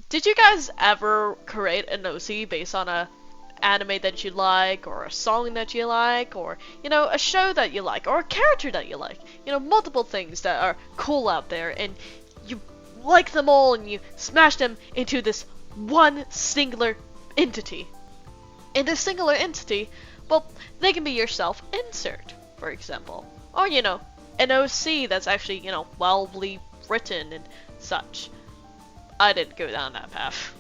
Did you guys ever create an OC based on a anime that you like, or a song that you like, or, you know, a show that you like, or a character that you like? You know, multiple things that are cool out there, and you like them all, and you smash them into this one singular entity. And this singular entity, well, they can be your self-insert, for example. Or, you know, an OC that's actually, you know, wildly written and such. I didn't go down that path.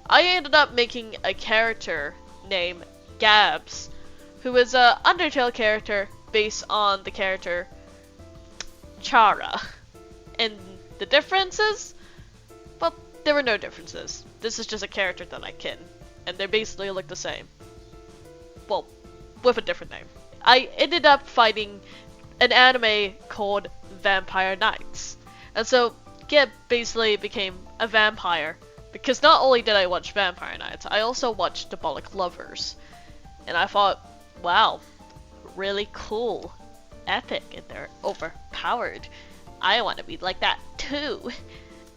I ended up making a character named Gabs, who is a Undertale character based on the character Chara. And the differences? Well, there were no differences. This is just a character that I kin, and they basically look the same. Well, with a different name. I ended up fighting an anime called Vampire Knights. And so Gib basically became a vampire, because not only did I watch Vampire Knights, I also watched Diabolic Lovers. And I thought, wow, really cool, epic, and they're overpowered. I want to be like that too.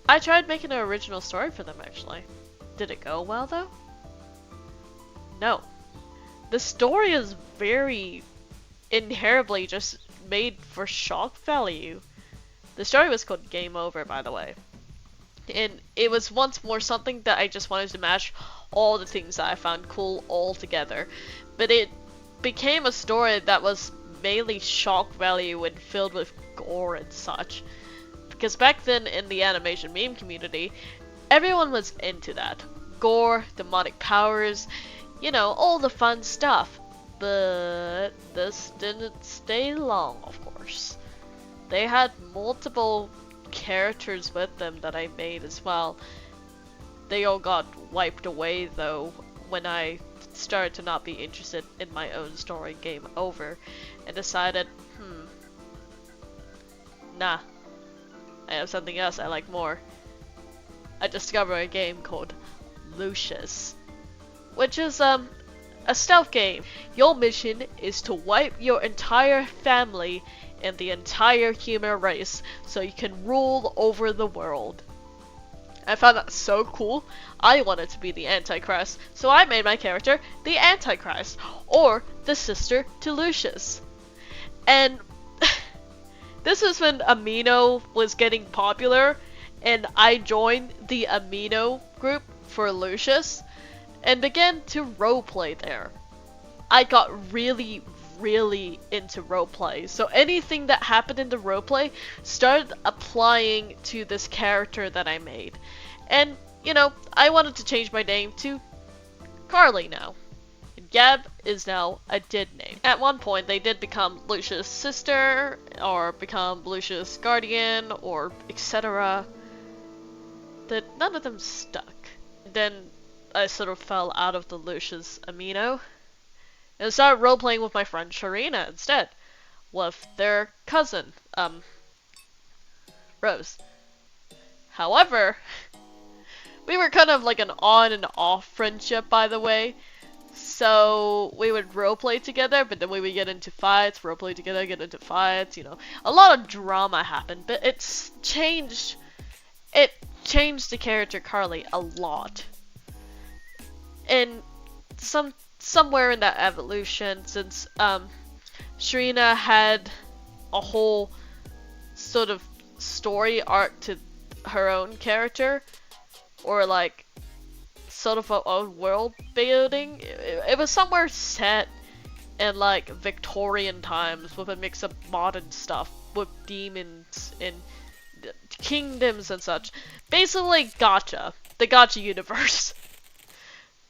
I tried making an original story for them actually. Did it go well though? No. The story is very inherently just made for shock value. The story was called Game Over, by the way. And it was once more something that I just wanted to mash all the things that I found cool all together. But it became a story that was mainly shock value and filled with gore and such. Because back then in the animation meme community, everyone was into that. Gore, demonic powers, you know, all the fun stuff. But this didn't stay long, of course. They had multiple characters with them that I made as well. They all got wiped away though when I started to not be interested in my own story Game Over and decided, nah, I have something else I like more. I discovered a game called Lucius, which is a stealth game. Your mission is to wipe your entire family and the entire human race so you can rule over the world. I found that so cool. I wanted to be the Antichrist, so I made my character the Antichrist, or the sister to Lucius. And this was when Amino was getting popular, and I joined the Amino group for Lucius and began to roleplay there. I got really into roleplay, so anything that happened in the roleplay started applying to this character that I made. And, you know, I wanted to change my name to Carly now. And Gab is now a dead name. At one point, they did become Lucius' sister, or become Lucius' guardian, or etc. That none of them stuck. Then I sort of fell out of the Lucius Amino and started role-playing with my friend Sharina instead, with their cousin, Rose. However, we were kind of like an on and off friendship, by the way. So we would roleplay together, but then we would get into fights, roleplay together, get into fights, you know. A lot of drama happened, but it changed the character Carly a lot. And somewhere in that evolution, since Sharina had a whole sort of story arc to her own character, or like sort of a world building, it was somewhere set in like Victorian times with a mix of modern stuff with demons and kingdoms and such. Basically gacha, the gacha universe.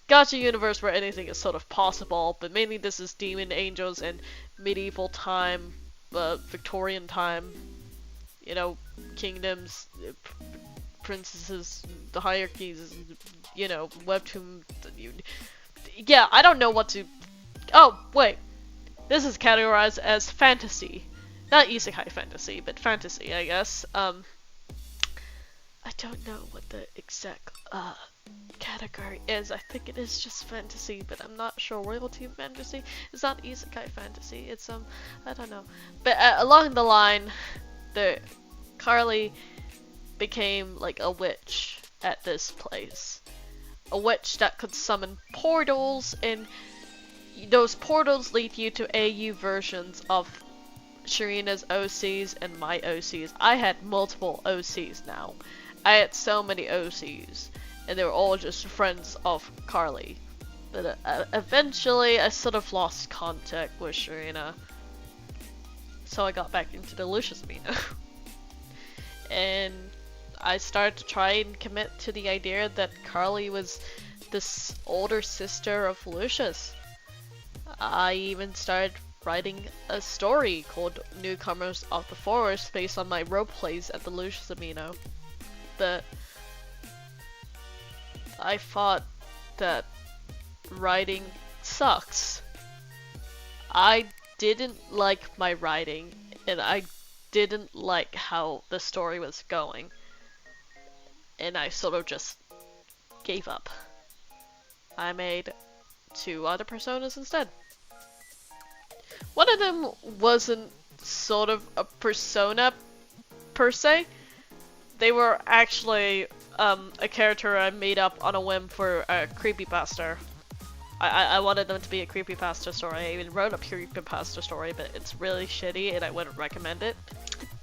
Gacha universe where anything is sort of possible, but mainly this is demon angels and medieval time, Victorian time, you know, kingdoms, princesses, the hierarchies, you know, webtoon. Yeah, I don't know what to. Oh wait, this is categorized as fantasy, not isekai fantasy, but fantasy, I guess. I don't know what the exact category is. I think it is just fantasy, but I'm not sure. Royalty fantasy? It's not isekai fantasy. It's I don't know. But along the line, the Carly became like a witch at this place. A witch that could summon portals, and those portals lead you to AU versions of Sharina's OCs and my OCs. I had multiple OCs now. I had so many OCs, and they were all just friends of Carly. But eventually, I sort of lost contact with Sharina, so I got back into the Lucius Mina. And I started to try and commit to the idea that Carly was this older sister of Lucius. I even started writing a story called Newcomers of the Forest based on my roleplays at the Lucius Amino. But I thought that writing sucks. I didn't like my writing, and I didn't like how the story was going. And I sort of just gave up. I made 2 other personas instead. One of them wasn't sort of a persona per se. They were actually a character I made up on a whim for a creepypasta. I wanted them to be a creepypasta story. I even wrote a creepypasta story, but it's really shitty and I wouldn't recommend it.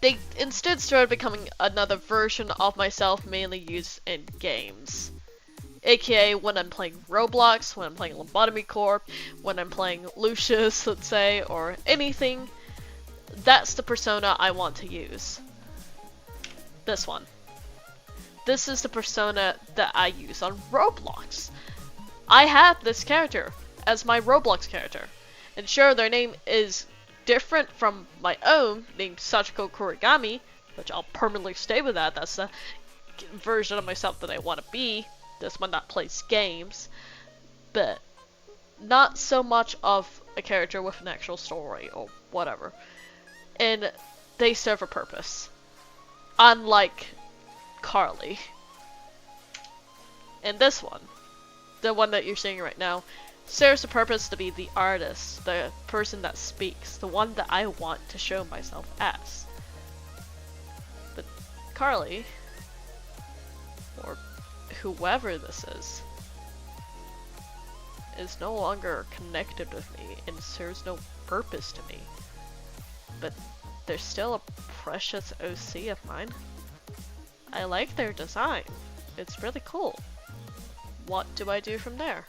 They instead started becoming another version of myself mainly used in games. AKA when I'm playing Roblox, when I'm playing Lobotomy Corp, when I'm playing Lucius, let's say, or anything. That's the persona I want to use. This one. This is the persona that I use on Roblox. I have this character as my Roblox character. And sure, their name is different from my own, named Sachiko Kurigami, which I'll permanently stay with that. That's the version of myself that I want to be. This one that plays games. But not so much of a character with an actual story or whatever. And they serve a purpose. Unlike Carly. And this one, the one that you're seeing right now, serves the purpose to be the artist, the person that speaks, the one that I want to show myself as. But Carly, or whoever this is no longer connected with me and serves no purpose to me. But they're still a precious OC of mine. I like their design. It's really cool. What do I do from there?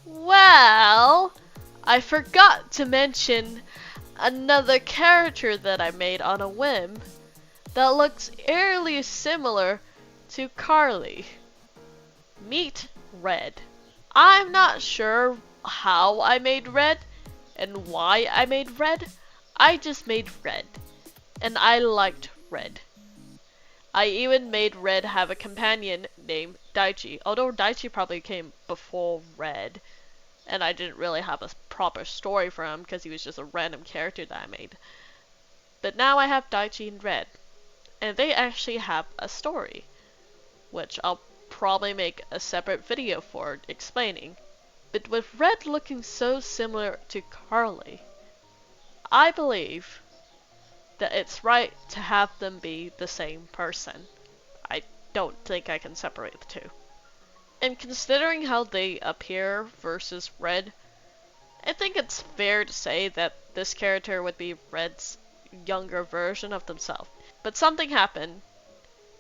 Well, I forgot to mention another character that I made on a whim that looks eerily similar to Carly. Meet Red. I'm not sure how I made Red and why I made Red. I just made Red, and I liked Red. I even made Red have a companion named Daichi, although Daichi probably came before Red, and I didn't really have a proper story for him because he was just a random character that I made. But now I have Daichi and Red, and they actually have a story, which I'll probably make a separate video for explaining. But with Red looking so similar to Carly, I believe that it's right to have them be the same person. I don't think I can separate the two. And considering how they appear versus Red, I think it's fair to say that this character would be Red's younger version of themselves. But something happened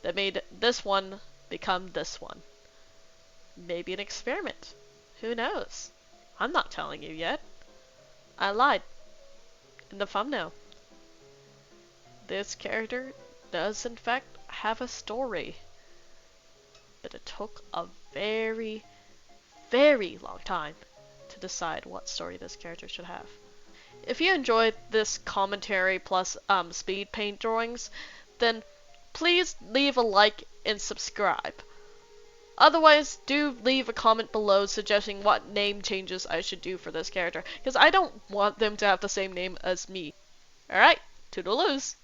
that made this one become this one. Maybe an experiment. Who knows? I'm not telling you yet. I lied. In the thumbnail. This character does in fact have a story. But it took a very, very long time to decide what story this character should have. If you enjoyed this commentary plus speed paint drawings, then please leave a like and subscribe. Otherwise, do leave a comment below suggesting what name changes I should do for this character, because I don't want them to have the same name as me. Alright, toodaloos!